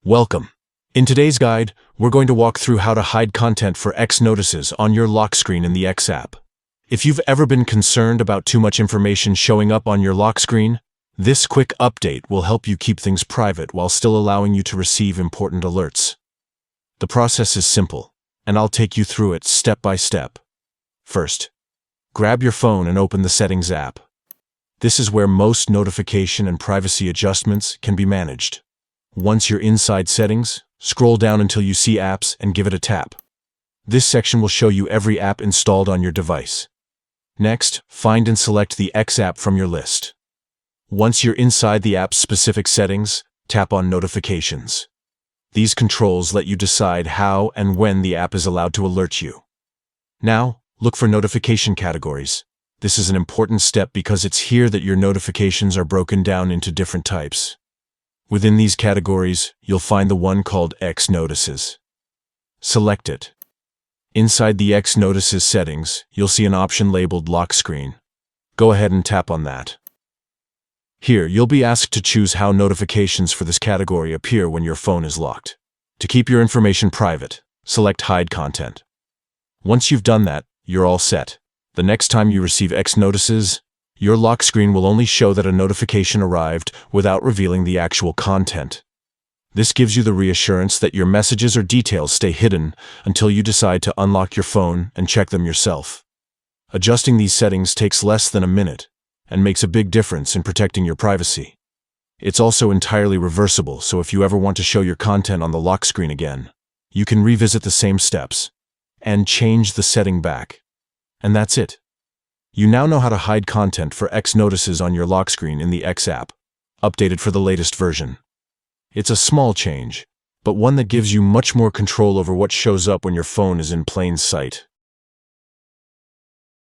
Welcome. In today's guide, we're going to walk through how to hide content for X notices on your lock screen in the X app. If you've ever been concerned about too much information showing up on your lock screen, this quick update will help you keep things private while still allowing you to receive important alerts. The process is simple, and I'll take you through it step by step. First, grab your phone and open the Settings app. This is where most notification and privacy adjustments can be managed. Once you're inside Settings, scroll down until you see Apps and give it a tap. This section will show you every app installed on your device. Next, find and select the X app from your list. Once you're inside the app's specific settings, tap on Notifications. These controls let you decide how and when the app is allowed to alert you. Now, look for notification categories. This is an important step because it's here that your notifications are broken down into different types. Within these categories, you'll find the one called X Notices. Select it. Inside the X Notices settings, you'll see an option labeled Lock Screen. Go ahead and tap on that. Here, you'll be asked to choose how notifications for this category appear when your phone is locked. To keep your information private, select Hide Content. Once you've done that, you're all set. The next time you receive X notices, your lock screen will only show that a notification arrived without revealing the actual content. This gives you the reassurance that your messages or details stay hidden until you decide to unlock your phone and check them yourself. Adjusting these settings takes less than a minute and makes a big difference in protecting your privacy. It's also entirely reversible, so if you ever want to show your content on the lock screen again, you can revisit the same steps and change the setting back. And that's it. You now know how to hide content for X notices on your lock screen in the X app, updated for the latest version. It's a small change, but one that gives you much more control over what shows up when your phone is in plain sight.